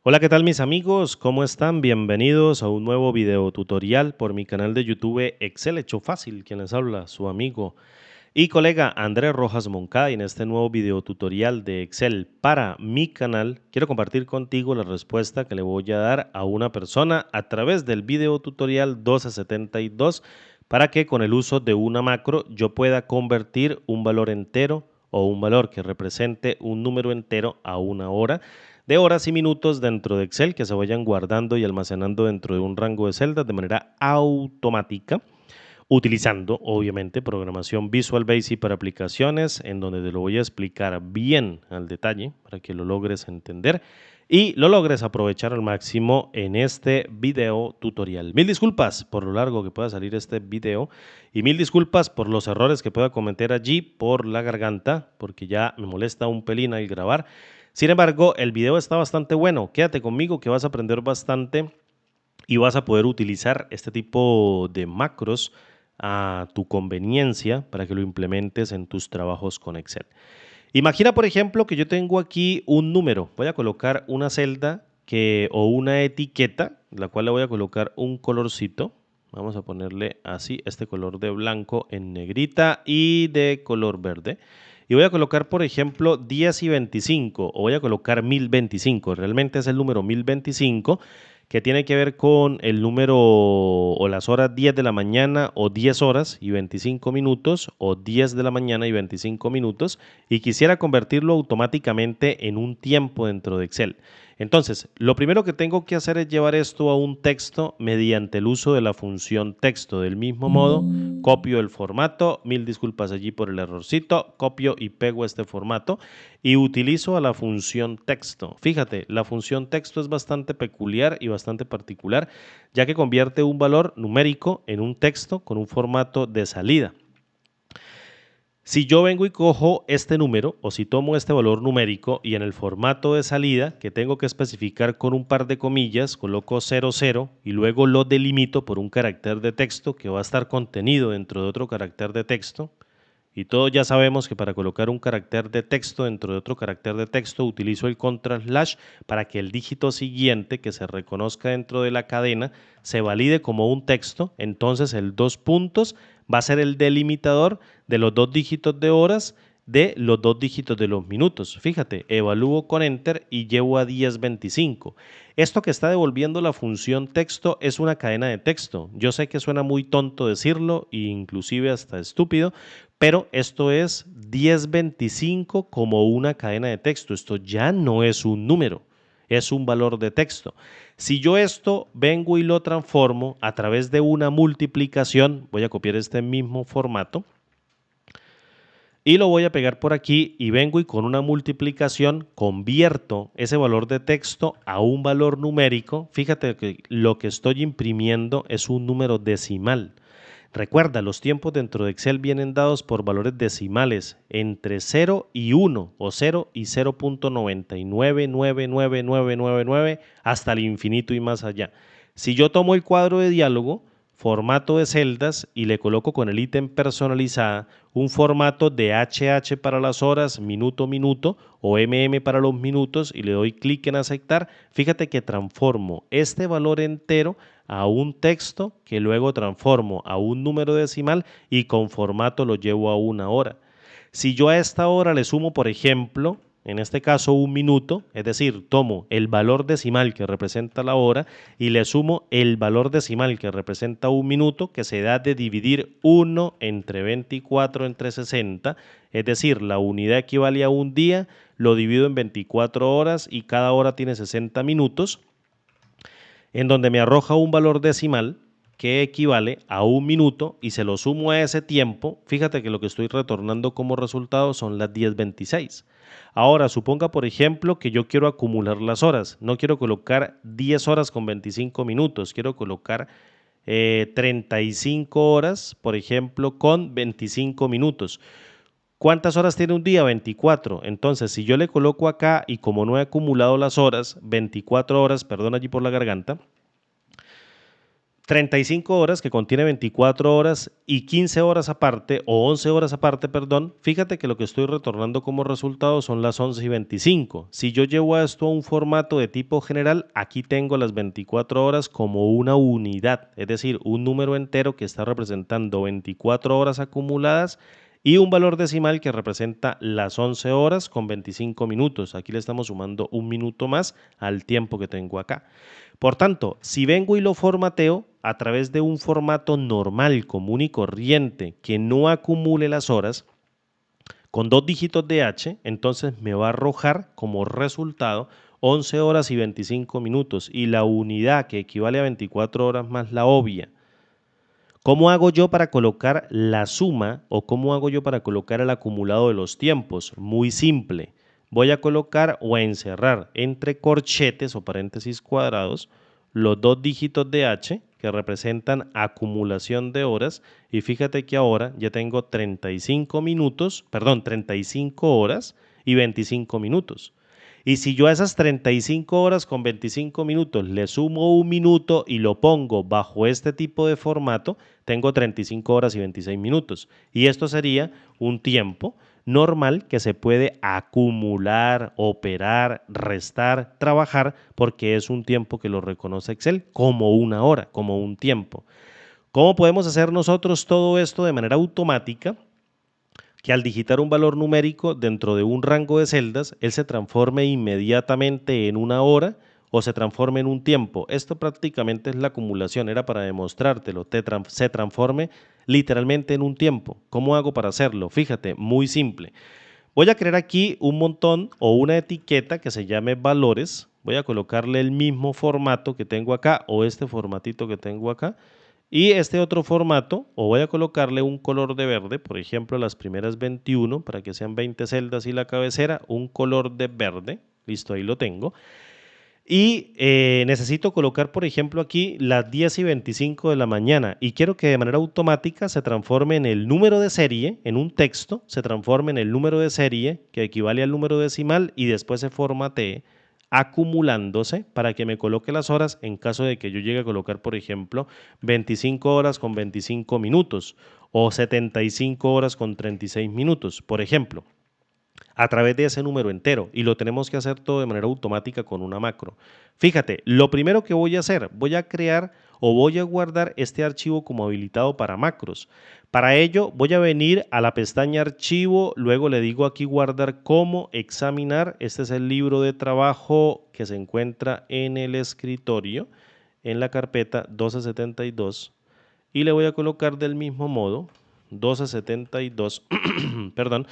Hola, ¿qué tal mis amigos? ¿Cómo están? Bienvenidos a un nuevo video tutorial por mi canal de YouTube Excel Hecho Fácil. Quien les habla, su amigo y colega Andrés Rojas Moncada. Y en este nuevo video tutorial de Excel para mi canal, quiero compartir contigo la respuesta que le voy a dar a una persona a través del video tutorial 1272 para que con el uso de una macro yo pueda convertir un valor entero o un valor que represente un número entero a una hora de horas y minutos dentro de Excel que se vayan guardando y almacenando dentro de un rango de celdas de manera automática, utilizando obviamente programación Visual Basic para aplicaciones, en donde te lo voy a explicar bien al detalle para que lo logres entender y lo logres aprovechar al máximo en este video tutorial. Mil disculpas por lo largo que pueda salir este video y mil disculpas por los errores que pueda cometer allí por la garganta, porque ya me molesta un pelín al grabar. Sin embargo, el video está bastante bueno. Quédate conmigo que vas a aprender bastante y vas a poder utilizar este tipo de macros a tu conveniencia para que lo implementes en tus trabajos con Excel. Imagina, por ejemplo, que yo tengo aquí un número. Voy a colocar una celda o una etiqueta, la cual le voy a colocar un colorcito. Vamos a ponerle así, este color de blanco en negrita y de color verde. Y voy a colocar, por ejemplo, 10 y 25, o voy a colocar 1025. Realmente es el número 1025, que tiene que ver con el número o las horas 10 de la mañana o 10 horas y 25 minutos o 10 de la mañana y 25 minutos, y quisiera convertirlo automáticamente en un tiempo dentro de Excel. Entonces, lo primero que tengo que hacer es llevar esto a un texto mediante el uso de la función texto. Del mismo modo, copio el formato, mil disculpas allí por el errorcito, copio y pego este formato y utilizo a la función texto. Fíjate, la función texto es bastante peculiar y bastante particular, ya que convierte un valor numérico en un texto con un formato de salida. Si yo vengo y cojo este número, o si tomo este valor numérico y en el formato de salida, que tengo que especificar con un par de comillas, coloco 00 y luego lo delimito por un carácter de texto que va a estar contenido dentro de otro carácter de texto, y todos ya sabemos que para colocar un carácter de texto dentro de otro carácter de texto utilizo el contra slash para que el dígito siguiente que se reconozca dentro de la cadena se valide como un texto. Entonces el dos puntos va a ser el delimitador de los dos dígitos de horas de los dos dígitos de los minutos. Fíjate, evalúo con enter y llevo a 1025. Esto que está devolviendo la función texto es una cadena de texto. Yo sé que suena muy tonto decirlo e inclusive hasta estúpido, pero esto es 1025 como una cadena de texto. Esto ya no es un número, es un valor de texto. Si yo esto vengo y lo transformo a través de una multiplicación, voy a copiar este mismo formato y lo voy a pegar por aquí y vengo y con una multiplicación convierto ese valor de texto a un valor numérico. Fíjate que lo que estoy imprimiendo es un número decimal. Recuerda, los tiempos dentro de Excel vienen dados por valores decimales entre 0 y 1 o 0 y 0.9999999 hasta el infinito y más allá. Si yo tomo el cuadro de diálogo, formato de celdas y le coloco con el ítem personalizada un formato de HH para las horas, minuto, minuto o MM para los minutos y le doy clic en aceptar, fíjate que transformo este valor entero a un texto que luego transformo a un número decimal y con formato lo llevo a una hora. Si yo a esta hora le sumo, por ejemplo, en este caso un minuto, es decir, tomo el valor decimal que representa la hora y le sumo el valor decimal que representa un minuto, que se da de dividir 1 entre 24 entre 60, es decir, la unidad equivale a un día, lo divido en 24 horas y cada hora tiene 60 minutos, en donde me arroja un valor decimal que equivale a un minuto y se lo sumo a ese tiempo. Fíjate que lo que estoy retornando como resultado son las 10:26. Ahora, suponga, por ejemplo, que yo quiero acumular las horas. No quiero colocar 10 horas con 25 minutos, quiero colocar 35 horas, por ejemplo, con 25 minutos. ¿Cuántas horas tiene un día? 24. Entonces, si yo le coloco acá y como no he acumulado las horas, 24 horas, perdón allí por la garganta, 35 horas, que contiene 24 horas y 15 horas aparte, o 11 horas aparte, perdón, fíjate que lo que estoy retornando como resultado son las 11:25. Si yo llevo esto a un formato de tipo general, aquí tengo las 24 horas como una unidad, es decir, un número entero que está representando 24 horas acumuladas y un valor decimal que representa las 11 horas con 25 minutos. Aquí le estamos sumando un minuto más al tiempo que tengo acá. Por tanto, si vengo y lo formateo a través de un formato normal, común y corriente, que no acumule las horas, con 2 dígitos de H, entonces me va a arrojar como resultado 11 horas y 25 minutos y la unidad que equivale a 24 horas más la obvia. ¿Cómo hago yo para colocar la suma o cómo hago yo para colocar el acumulado de los tiempos? Muy simple. Voy a colocar o a encerrar entre corchetes o paréntesis cuadrados los 2 dígitos de H que representan acumulación de horas y fíjate que ahora ya tengo 35 minutos, perdón, 35 horas y 25 minutos. Y si yo a esas 35 horas con 25 minutos le sumo un minuto y lo pongo bajo este tipo de formato, tengo 35 horas y 26 minutos. Y esto sería un tiempo normal que se puede acumular, operar, restar, trabajar, porque es un tiempo que lo reconoce Excel como una hora, como un tiempo. ¿Cómo podemos hacer nosotros todo esto de manera automática? Que al digitar un valor numérico dentro de un rango de celdas, él se transforme inmediatamente en una hora o se transforme en un tiempo. Esto prácticamente es la acumulación, era para demostrártelo. Se transforme literalmente en un tiempo. ¿Cómo hago para hacerlo? Fíjate, muy simple. Voy a crear aquí un montón o una etiqueta que se llame valores. Voy a colocarle el mismo formato que tengo acá o este formatito que tengo acá. Y este otro formato, o voy a colocarle un color de verde, por ejemplo, las primeras 21, para que sean 20 celdas y la cabecera, un color de verde. Listo, ahí lo tengo. Y necesito colocar, por ejemplo, aquí las 10:25 de la mañana y quiero que de manera automática se transforme en el número de serie, en un texto, se transforme en el número de serie que equivale al número decimal y después se formatee acumulándose para que me coloque las horas en caso de que yo llegue a colocar, por ejemplo, 25 horas con 25 minutos o 75 horas con 36 minutos, por ejemplo a través de ese número entero y lo tenemos que hacer todo de manera automática con una macro. Fíjate, lo primero que voy a hacer, voy a crear o voy a guardar este archivo como habilitado para macros. Para ello voy a venir a la pestaña archivo, luego le digo aquí guardar como examinar. Este es el libro de trabajo que se encuentra en el escritorio, en la carpeta 1272 y le voy a colocar del mismo modo 1272, perdón.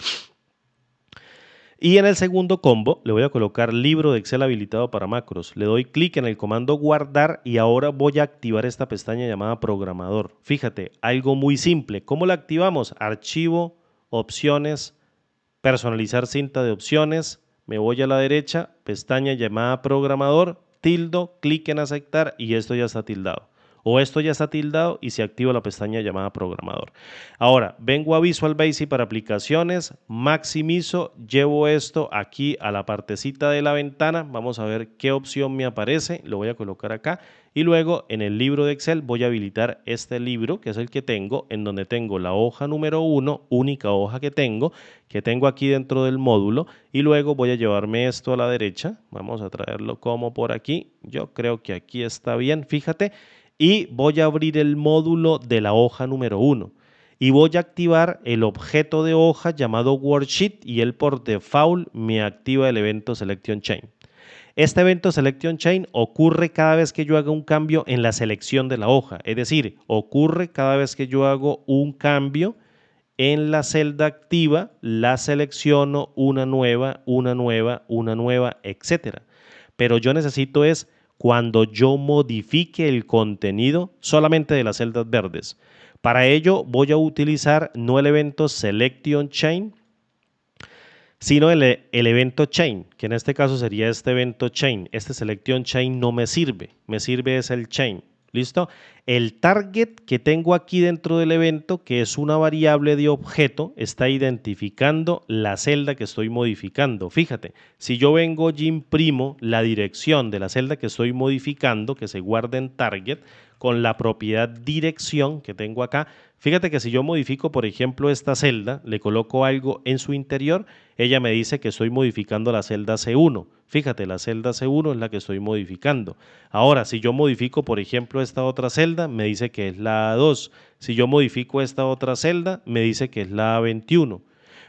Y en el segundo combo le voy a colocar libro de Excel habilitado para macros. Le doy clic en el comando guardar y ahora voy a activar esta pestaña llamada programador. Fíjate, algo muy simple. ¿Cómo la activamos? Archivo, opciones, personalizar cinta de opciones. Me voy a la derecha, pestaña llamada programador, tildo, clic en aceptar y esto ya está tildado. O esto ya está tildado y se activa la pestaña llamada programador. Ahora, vengo a Visual Basic para aplicaciones, maximizo, llevo esto aquí a la partecita de la ventana, vamos a ver qué opción me aparece, lo voy a colocar acá y luego en el libro de Excel voy a habilitar este libro que es el que tengo, en donde tengo la hoja número 1, única hoja que tengo aquí dentro del módulo y luego voy a llevarme esto a la derecha, vamos a traerlo como por aquí, yo creo que aquí está bien, fíjate, y voy a abrir el módulo de la hoja número 1 y voy a activar el objeto de hoja llamado Worksheet y él por default me activa el evento Selection Chain. Este evento Selection Chain ocurre cada vez que yo haga un cambio en la selección de la hoja, es decir, ocurre cada vez que yo hago un cambio en la celda activa, la selecciono una nueva, una nueva, una nueva, etcétera. Pero yo necesito es cuando yo modifique el contenido solamente de las celdas verdes. Para ello voy a utilizar no el evento Selection Chain, sino el evento Chain, que en este caso sería este evento Chain. Este Selection Chain no me sirve es el Chain. ¿Listo? El target que tengo aquí dentro del evento, que es una variable de objeto, está identificando la celda que estoy modificando. Fíjate, si yo vengo y imprimo la dirección de la celda que estoy modificando, que se guarda en target, con la propiedad dirección que tengo acá, fíjate que si yo modifico, por ejemplo, esta celda, le coloco algo en su interior, ella me dice que estoy modificando la celda C1. Fíjate, la celda C1 es la que estoy modificando. Ahora, si yo modifico, por ejemplo, esta otra celda, me dice que es la A2. Si yo modifico esta otra celda, me dice que es la A21.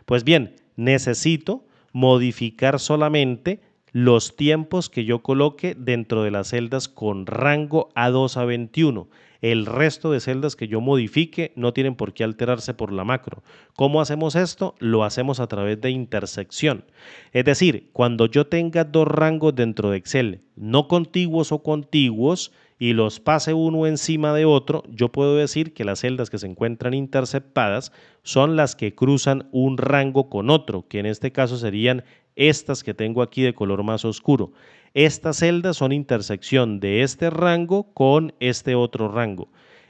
Pues bien, necesito modificar solamente los tiempos que yo coloque dentro de las celdas con rango A2 a 21. El resto de celdas que yo modifique no tienen por qué alterarse por la macro. ¿Cómo hacemos esto? Lo hacemos a través de intersección. Es decir, cuando yo tenga dos rangos dentro de Excel, no contiguos o contiguos, y los pase uno encima de otro, yo puedo decir que las celdas que se encuentran interceptadas son las que cruzan un rango con otro, que en este caso serían estas que tengo aquí de color más oscuro. Estas celdas son intersección de este rango con este otro rango.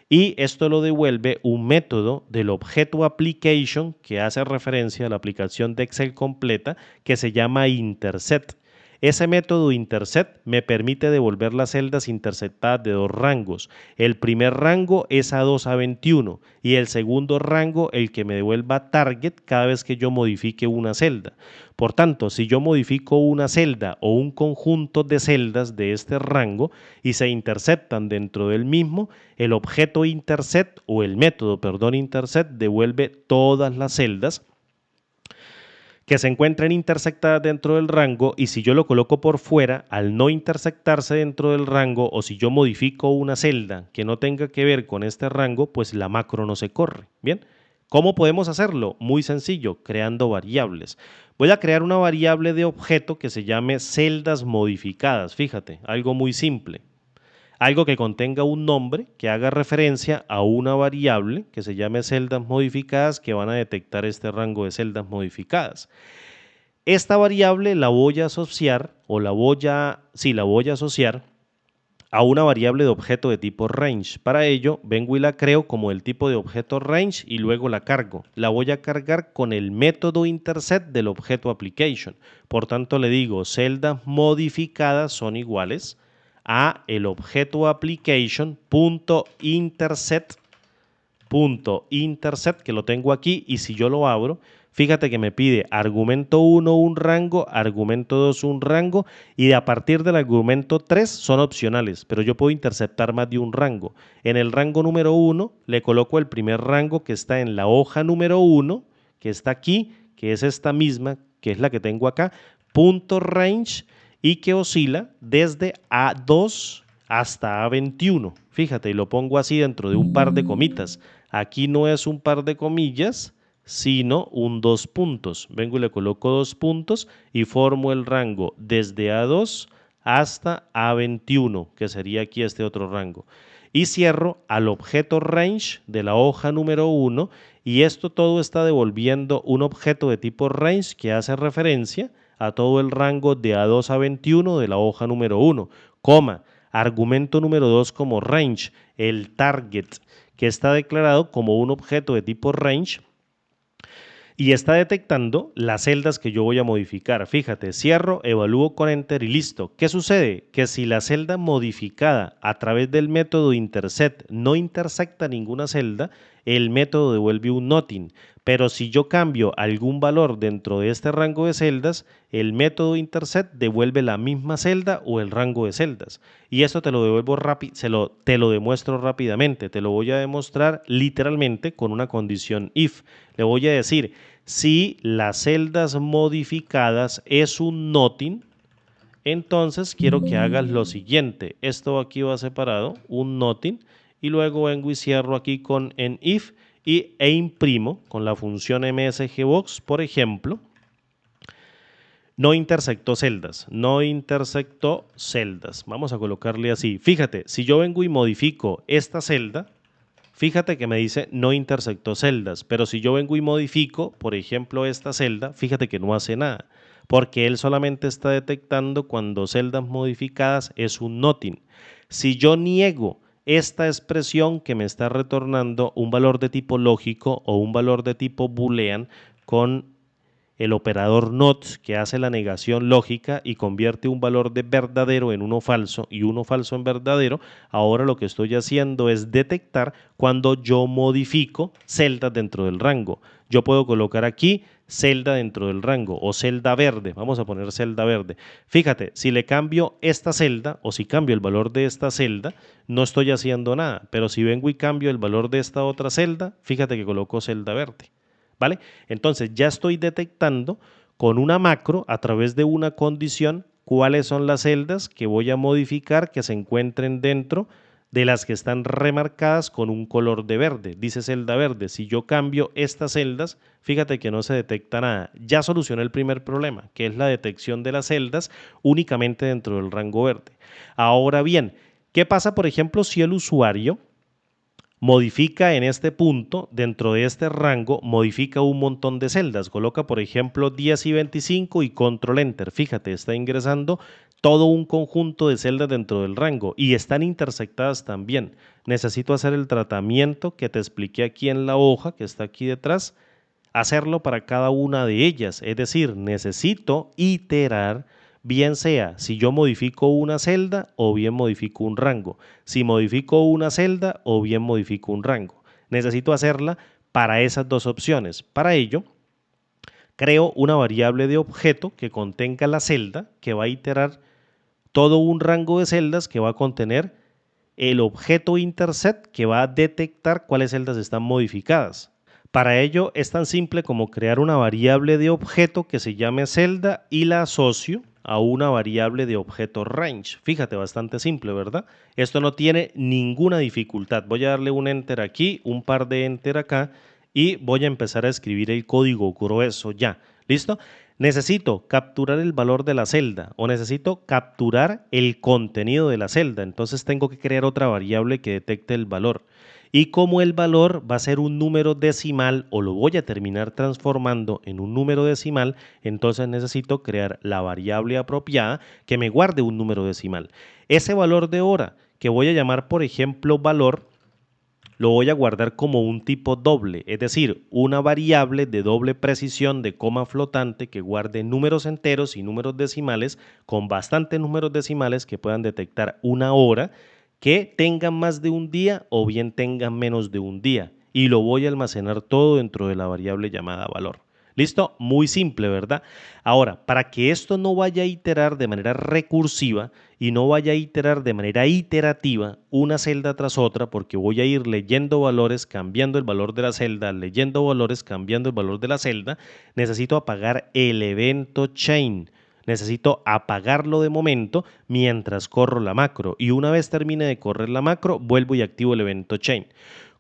Y esto lo devuelve un método del objeto application que hace referencia a la aplicación de Excel completa que se llama intercept. Ese método intercept me permite devolver las celdas interceptadas de dos rangos. El primer rango es A2 a 21 y el segundo rango el que me devuelva target cada vez que yo modifique una celda. Por tanto, si yo modifico una celda o un conjunto de celdas de este rango y se interceptan dentro del mismo, el objeto intercept o el método, perdón, intercept devuelve todas las celdas que se encuentren intersectadas dentro del rango, y si yo lo coloco por fuera, al no intersectarse dentro del rango, o si yo modifico una celda que no tenga que ver con este rango, pues la macro no se corre. Bien, ¿cómo podemos hacerlo? Muy sencillo, creando variables. Voy a crear una variable de objeto que se llame celdas modificadas. Fíjate, algo muy simple. Algo que contenga un nombre que haga referencia a una variable que se llame celdas modificadas, que van a detectar este rango de celdas modificadas. Esta variable la voy a asociar, la voy a asociar a una variable de objeto de tipo range. Para ello, vengo y la creo como el tipo de objeto range y luego la cargo. La voy a cargar con el método intercept del objeto application. Por tanto, le digo celdas modificadas son iguales a el objeto application.intercept, que lo tengo aquí, y si yo lo abro, fíjate que me pide argumento 1 un rango, argumento 2 un rango, y a partir del argumento 3 son opcionales, pero yo puedo interceptar más de un rango. En el rango número 1 le coloco el primer rango que está en la hoja número 1, que está aquí, que es esta misma, que es la que tengo acá, punto range, y que oscila desde A2 hasta A21. Fíjate, y lo pongo así dentro de un par de comitas. Aquí no es un par de comillas, sino un dos puntos. Vengo y le coloco dos puntos y formo el rango desde A2 hasta A21, que sería aquí este otro rango. Y cierro al objeto range de la hoja número 1, y esto todo está devolviendo un objeto de tipo range que hace referencia a todo el rango de A2 a 21 de la hoja número 1, coma, argumento número 2 como range, el target, que está declarado como un objeto de tipo range y está detectando las celdas que yo voy a modificar. Fíjate, cierro, evalúo con enter y listo. ¿Qué sucede? Que si la celda modificada a través del método intercept no intersecta ninguna celda, el método devuelve un nothing. Pero si yo cambio algún valor dentro de este rango de celdas, el método intercept devuelve la misma celda o el rango de celdas. Y esto te lo devuelvo te lo demuestro rápidamente. Te lo voy a demostrar literalmente con una condición if. Le voy a decir, si las celdas modificadas es un nothing, entonces quiero que hagas lo siguiente. Esto aquí va separado, un nothing, y luego vengo y cierro aquí con en if e imprimo con la función msgbox, por ejemplo, no intersectó celdas, no intersectó celdas. Vamos a colocarle así. Fíjate, si yo vengo y modifico esta celda, fíjate que me dice no intersectó celdas, pero si yo vengo y modifico, por ejemplo, esta celda, fíjate que no hace nada, porque él solamente está detectando cuando celdas modificadas es un nothing. Si yo niego esta expresión que me está retornando un valor de tipo lógico o un valor de tipo boolean con el operador not, que hace la negación lógica y convierte un valor de verdadero en uno falso y uno falso en verdadero. Ahora lo que estoy haciendo es detectar cuando yo modifico celdas dentro del rango. Yo puedo colocar aquí celda dentro del rango o celda verde. Vamos a poner celda verde. Fíjate, si le cambio esta celda o si cambio el valor de esta celda, no estoy haciendo nada. Pero si vengo y cambio el valor de esta otra celda, fíjate que coloco celda verde. ¿Vale? Entonces ya estoy detectando con una macro a través de una condición cuáles son las celdas que voy a modificar que se encuentren dentro de las que están remarcadas con un color de verde. Dice celda verde. Si yo cambio estas celdas, fíjate que no se detecta nada. Ya solucioné el primer problema, que es la detección de las celdas únicamente dentro del rango verde. Ahora bien, ¿qué pasa, por ejemplo, si el usuario modifica en este punto, dentro de este rango, modifica un montón de celdas? Coloca, por ejemplo, 10 y 25 y control enter. Fíjate, está ingresando todo un conjunto de celdas dentro del rango y están intersectadas también. Necesito hacer el tratamiento que te expliqué aquí en la hoja que está aquí detrás, hacerlo para cada una de ellas. Es decir, necesito iterar, bien sea si yo modifico una celda o bien modifico un rango, si modifico una celda o bien modifico un rango. Necesito hacerla para esas dos opciones. Para ello, creo una variable de objeto que contenga la celda, que va a iterar todo un rango de celdas que va a contener el objeto intercept, que va a detectar cuáles celdas están modificadas. Para ello es tan simple como crear una variable de objeto que se llame celda y la asocio a una variable de objeto range. Fíjate, bastante simple, ¿verdad? Esto no tiene ninguna dificultad. Voy a darle un enter aquí, un par de enter acá y voy a empezar a escribir el código grueso ya. ¿Listo? Necesito capturar el valor de la celda o necesito capturar el contenido de la celda. Entonces tengo que crear otra variable que detecte el valor. Y como el valor va a ser un número decimal o lo voy a terminar transformando en un número decimal, entonces necesito crear la variable apropiada que me guarde un número decimal. Ese valor de hora que voy a llamar, por ejemplo, valor, lo voy a guardar como un tipo doble, es decir, una variable de doble precisión de coma flotante que guarde números enteros y números decimales con bastantes números decimales que puedan detectar una hora que tengan más de un día o bien tengan menos de un día. Y lo voy a almacenar todo dentro de la variable llamada valor. ¿Listo? Muy simple, ¿verdad? Ahora, para que esto no vaya a iterar de manera recursiva y no vaya a iterar de manera iterativa una celda tras otra, porque voy a ir leyendo valores, cambiando el valor de la celda, leyendo valores, cambiando el valor de la celda, necesito apagar el evento chain. Necesito apagarlo de momento mientras corro la macro y una vez termine de correr la macro, vuelvo y activo el evento chain.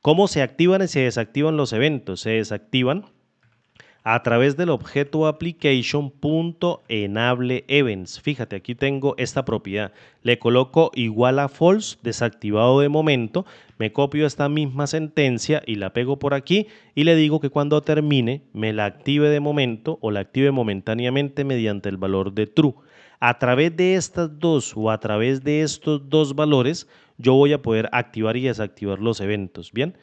¿Cómo se activan y se desactivan los eventos? Se desactivan a través del objeto application.enableEvents. Fíjate, aquí tengo esta propiedad. Le coloco igual a false, desactivado de momento. Me copio esta misma sentencia y la pego por aquí y le digo que cuando termine me la active de momento o la active momentáneamente mediante el valor de true. A través de estas dos o a través de estos dos valores yo voy a poder activar y desactivar los eventos. Bien.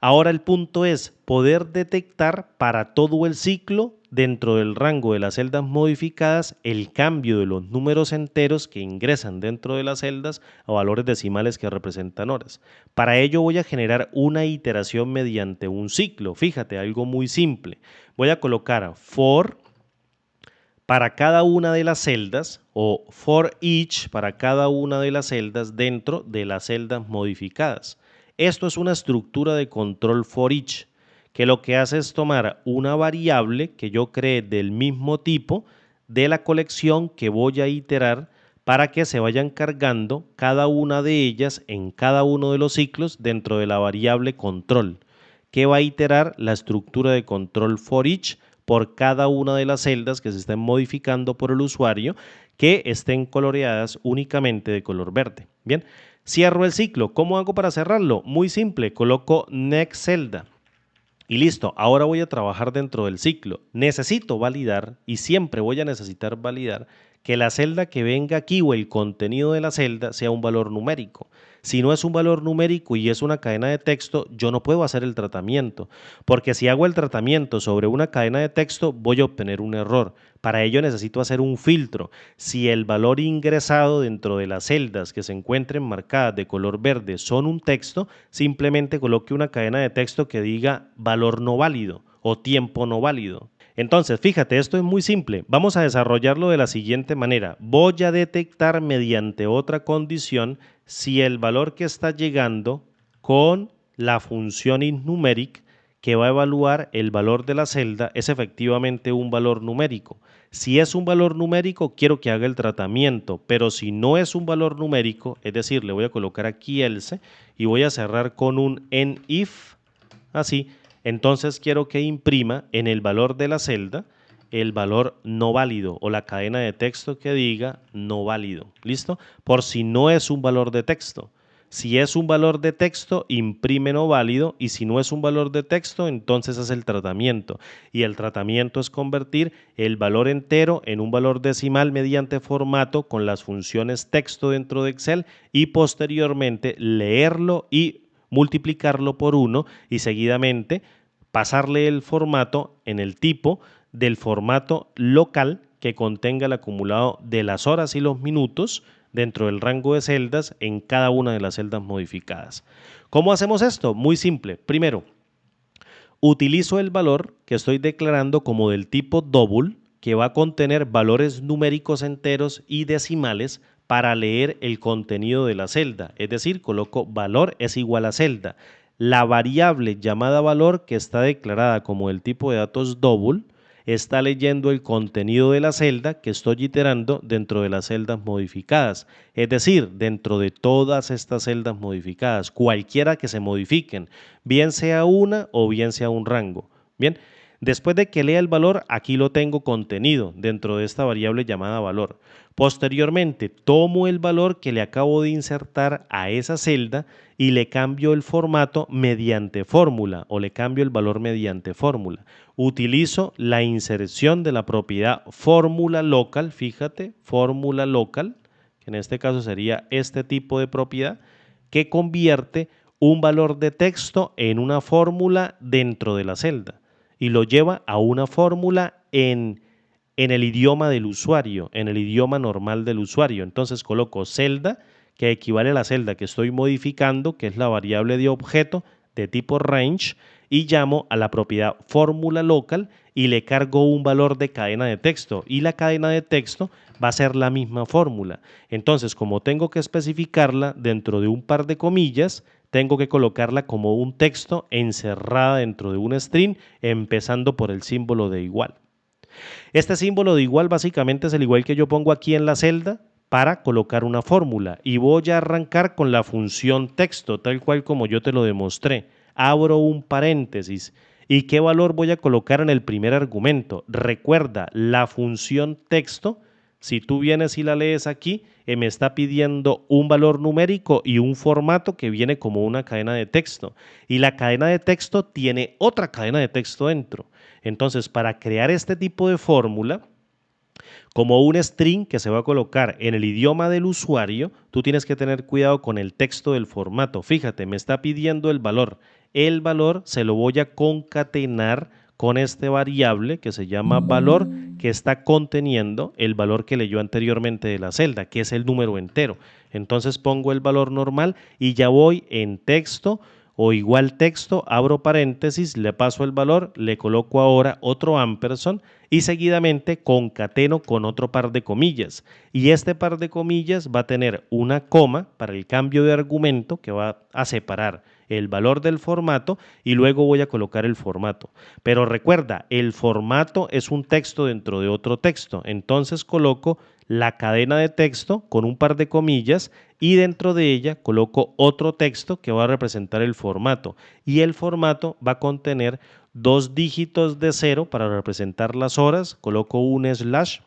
Ahora el punto es poder detectar para todo el ciclo dentro del rango de las celdas modificadas el cambio de los números enteros que ingresan dentro de las celdas a valores decimales que representan horas. Para ello voy a generar una iteración mediante un ciclo. Fíjate, algo muy simple. Voy a colocar for para cada una de las celdas o for each para cada una de las celdas dentro de las celdas modificadas. Esto es una estructura de control for each, que lo que hace es tomar una variable que yo creé del mismo tipo de la colección que voy a iterar para que se vayan cargando cada una de ellas en cada uno de los ciclos dentro de la variable control, que va a iterar la estructura de control for each por cada una de las celdas que se estén modificando por el usuario que estén coloreadas únicamente de color verde. Bien, cierro el ciclo. ¿Cómo hago para cerrarlo? Muy simple, coloco next celda. Y listo, ahora voy a trabajar dentro del ciclo. Necesito validar y siempre voy a necesitar validar que la celda que venga aquí o el contenido de la celda sea un valor numérico. Si no es un valor numérico y es una cadena de texto, yo no puedo hacer el tratamiento, porque si hago el tratamiento sobre una cadena de texto, voy a obtener un error. Para ello necesito hacer un filtro. Si el valor ingresado dentro de las celdas que se encuentren marcadas de color verde son un texto, simplemente coloque una cadena de texto que diga valor no válido o tiempo no válido. Entonces, fíjate, esto es muy simple. Vamos a desarrollarlo de la siguiente manera. Voy a detectar mediante otra condición si el valor que está llegando con la función isNumeric que va a evaluar el valor de la celda es efectivamente un valor numérico. Si es un valor numérico, quiero que haga el tratamiento, pero si no es un valor numérico, es decir, le voy a colocar aquí else y voy a cerrar con un if, así, entonces quiero que imprima en el valor de la celda el valor no válido o la cadena de texto que diga no válido. ¿Listo? Por si no es un valor de texto. Si es un valor de texto, imprime no válido, y si no es un valor de texto, entonces es el tratamiento. Y el tratamiento es convertir el valor entero en un valor decimal mediante formato con las funciones texto dentro de Excel y posteriormente leerlo y multiplicarlo por 1 y seguidamente pasarle el formato en el tipo del formato local que contenga el acumulado de las horas y los minutos dentro del rango de celdas en cada una de las celdas modificadas. ¿Cómo hacemos esto? Muy simple. Primero, utilizo el valor que estoy declarando como del tipo double, que va a contener valores numéricos enteros y decimales para leer el contenido de la celda. Es decir, coloco valor es igual a celda. La variable llamada valor, que está declarada como el tipo de datos double, está leyendo el contenido de la celda que estoy iterando dentro de las celdas modificadas. Es decir, dentro de todas estas celdas modificadas, cualquiera que se modifiquen, bien sea una o bien sea un rango. Bien, después de que lea el valor, aquí lo tengo contenido dentro de esta variable llamada valor. Posteriormente, tomo el valor que le acabo de insertar a esa celda y le cambio el formato mediante fórmula o le cambio el valor mediante fórmula. Utilizo la inserción de la propiedad fórmula local, fíjate, fórmula local, que en este caso sería este tipo de propiedad, que convierte un valor de texto en una fórmula dentro de la celda y lo lleva a una fórmula en el idioma del usuario, en el idioma normal del usuario. Entonces coloco celda, que equivale a la celda que estoy modificando, que es la variable de objeto de tipo range, y llamo a la propiedad fórmula local y le cargo un valor de cadena de texto, y la cadena de texto va a ser la misma fórmula. Entonces, como tengo que especificarla dentro de un par de comillas, tengo que colocarla como un texto encerrada dentro de un string, empezando por el símbolo de igual. Este símbolo de igual básicamente es el igual que yo pongo aquí en la celda para colocar una fórmula, y voy a arrancar con la función texto, tal cual como yo te lo demostré. Abro un paréntesis. ¿Y qué valor voy a colocar en el primer argumento? Recuerda, la función texto, si tú vienes y la lees aquí, me está pidiendo un valor numérico y un formato que viene como una cadena de texto. Y la cadena de texto tiene otra cadena de texto dentro. Entonces, para crear este tipo de fórmula, como un string que se va a colocar en el idioma del usuario, tú tienes que tener cuidado con el texto del formato. Fíjate, me está pidiendo el valor. El valor se lo voy a concatenar con este variable que se llama valor, que está conteniendo el valor que leyó anteriormente de la celda, que es el número entero. Entonces pongo el valor normal y ya voy en texto o igual texto, abro paréntesis, le paso el valor, le coloco ahora otro ampersand y seguidamente concateno con otro par de comillas. Y este par de comillas va a tener una coma para el cambio de argumento que va a separar el valor del formato y luego voy a colocar el formato. Pero recuerda, el formato es un texto dentro de otro texto. Entonces coloco la cadena de texto con un par de comillas y dentro de ella coloco otro texto que va a representar el formato, y el formato va a contener 2 dígitos de 0 para representar las horas, coloco un slash,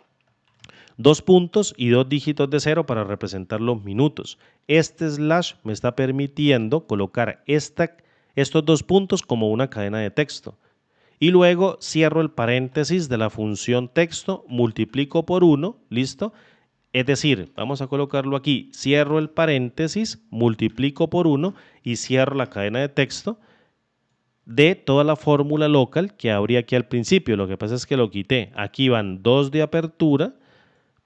2 puntos y 2 dígitos de 0 para representar los minutos. Este slash me está permitiendo colocar estos 2 puntos como una cadena de texto y luego cierro el paréntesis de la función texto, multiplico por 1, ¿listo? Es decir, vamos a colocarlo aquí, cierro el paréntesis, multiplico por 1 y cierro la cadena de texto de toda la fórmula local que habría aquí al principio. Lo que pasa es que lo quité. Aquí van 2 de apertura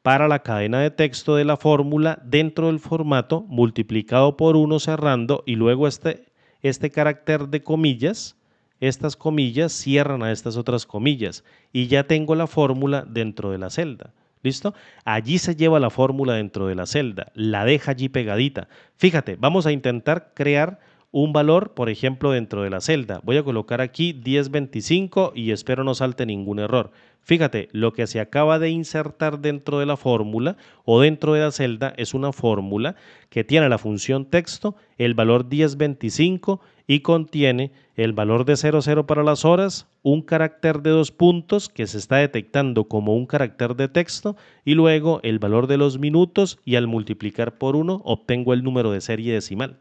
para la cadena de texto de la fórmula dentro del formato multiplicado por 1 cerrando y luego este carácter de comillas, estas comillas cierran a estas otras comillas y ya tengo la fórmula dentro de la celda. ¿Listo? Allí se lleva la fórmula dentro de la celda, la deja allí pegadita. Fíjate, vamos a intentar crear un valor, por ejemplo, dentro de la celda. Voy a colocar aquí 1025 y espero no salte ningún error. Fíjate, lo que se acaba de insertar dentro de la fórmula o dentro de la celda es una fórmula que tiene la función texto, el valor 1025 y contiene el valor de 00 para las horas, un carácter de 2 puntos que se está detectando como un carácter de texto y luego el valor de los minutos y al multiplicar por 1 obtengo el número de serie decimal.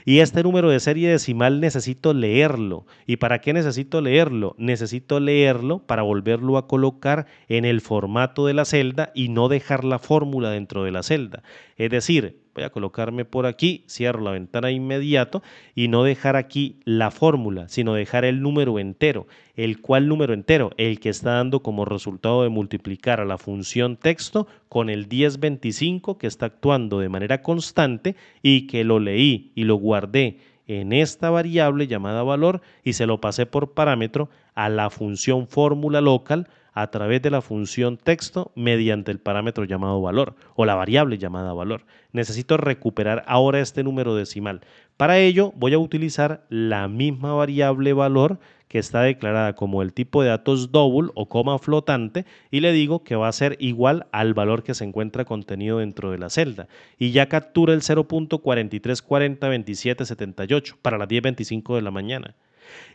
Y este número de serie decimal necesito leerlo. ¿Y para qué necesito leerlo? Necesito leerlo para volverlo a colocar en el formato de la celda y no dejar la fórmula dentro de la celda. Es decir, voy a colocarme por aquí, cierro la ventana de inmediato y no dejar aquí la fórmula, sino dejar el número entero. ¿El cuál número entero? El que está dando como resultado de multiplicar a la función texto con el 1025 que está actuando de manera constante y que lo leí y lo guardé en esta variable llamada valor y se lo pasé por parámetro a la función fórmula local a través de la función texto mediante el parámetro llamado valor o la variable llamada valor. Necesito recuperar ahora este número decimal. Para ello voy a utilizar la misma variable valor que está declarada como el tipo de datos double o coma flotante y le digo que va a ser igual al valor que se encuentra contenido dentro de la celda y ya captura el 0.43402778 para las 10:25 de la mañana.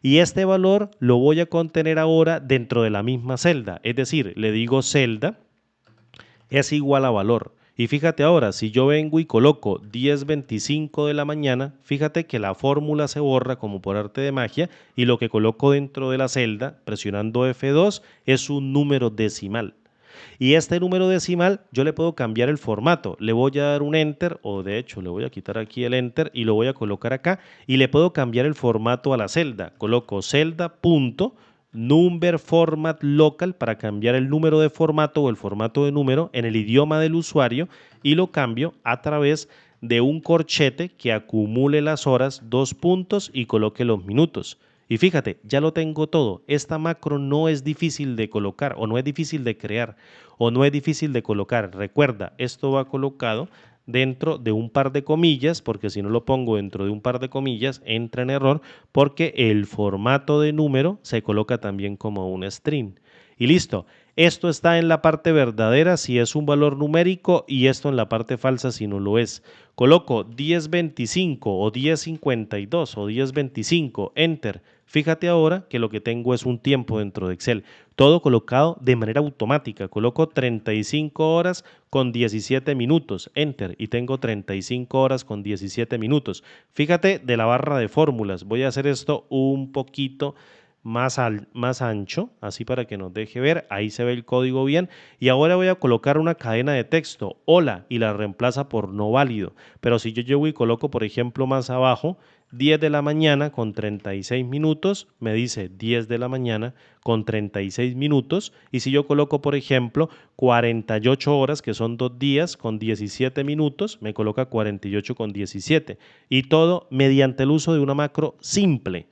Y este valor lo voy a contener ahora dentro de la misma celda, es decir, le digo celda es igual a valor. Y fíjate ahora, si yo vengo y coloco 10:25 de la mañana, fíjate que la fórmula se borra como por arte de magia y lo que coloco dentro de la celda, presionando F2, es un número decimal. Y este número decimal yo le puedo cambiar el formato. Le voy a dar un enter o de hecho le voy a quitar aquí el enter y lo voy a colocar acá y le puedo cambiar el formato a la celda. Coloco celda.number format local para cambiar el número de formato o el formato de número en el idioma del usuario y lo cambio a través de un corchete que acumule las horas, 2 puntos y coloque los minutos. Y fíjate, ya lo tengo todo. Esta macro no es difícil de colocar o no es difícil de crear o no es difícil de colocar. Recuerda, esto va colocado dentro de un par de comillas, porque si no lo pongo dentro de un par de comillas, entra en error porque el formato de número se coloca también como un string. Y listo. Esto está en la parte verdadera si es un valor numérico y esto en la parte falsa si no lo es. Coloco 1025 o 1052 o 1025, enter. Fíjate ahora que lo que tengo es un tiempo dentro de Excel. Todo colocado de manera automática. Coloco 35 horas con 17 minutos, enter, y tengo 35 horas con 17 minutos. Fíjate de la barra de fórmulas. Voy a hacer esto un poquito más ancho, así para que nos deje ver, ahí se ve el código bien y ahora voy a colocar una cadena de texto, hola, y la reemplaza por no válido, pero si yo llego y coloco por ejemplo más abajo, 10 de la mañana con 36 minutos, me dice 10 de la mañana con 36 minutos y si yo coloco por ejemplo 48 horas que son 2 días con 17 minutos, me coloca 48 con 17 y todo mediante el uso de una macro simple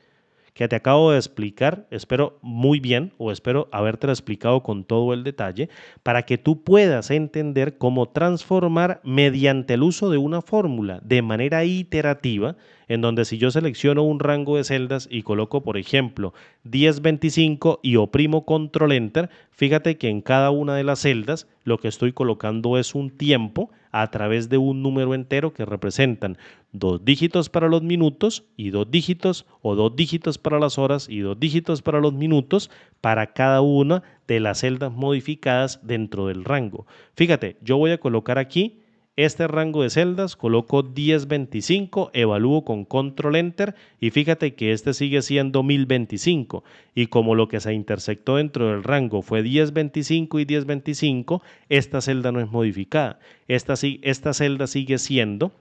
que te acabo de explicar, espero muy bien o espero habértelo explicado con todo el detalle para que tú puedas entender cómo transformar mediante el uso de una fórmula de manera iterativa en donde si yo selecciono un rango de celdas y coloco por ejemplo 1025 y oprimo control enter, fíjate que en cada una de las celdas lo que estoy colocando es un tiempo a través de un número entero que representan 2 dígitos para los minutos y 2 dígitos o 2 dígitos para las horas y 2 dígitos para los minutos para cada una de las celdas modificadas dentro del rango. Fíjate, yo voy a colocar aquí este rango de celdas, coloco 1025, evalúo con control enter y fíjate que este sigue siendo 1025 y como lo que se intersectó dentro del rango fue 1025 y 1025, esta celda no es modificada, esta celda sigue siendo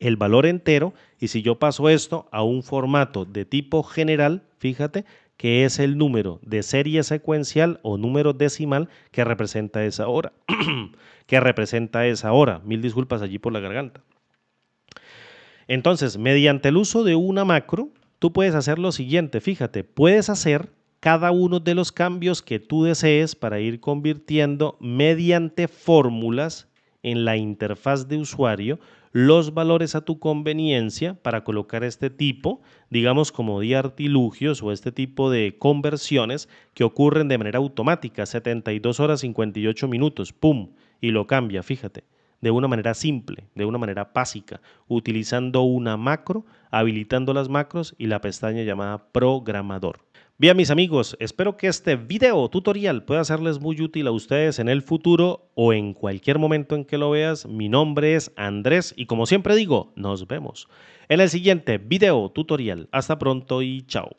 el valor entero y si yo paso esto a un formato de tipo general, fíjate que es el número de serie secuencial o número decimal que representa esa hora. Que representa esa hora. Mil disculpas allí por la garganta. Entonces, mediante el uso de una macro, tú puedes hacer lo siguiente. Fíjate, puedes hacer cada uno de los cambios que tú desees para ir convirtiendo mediante fórmulas en la interfaz de usuario los valores a tu conveniencia para colocar este tipo, digamos como de artilugios o este tipo de conversiones que ocurren de manera automática, 72 horas 58 minutos, ¡pum! Y lo cambia, fíjate, de una manera simple, de una manera básica, utilizando una macro, habilitando las macros y la pestaña llamada programador. Bien, mis amigos, espero que este video tutorial pueda serles muy útil a ustedes en el futuro o en cualquier momento en que lo veas. Mi nombre es Andrés y como siempre digo, nos vemos en el siguiente video tutorial. Hasta pronto y chao.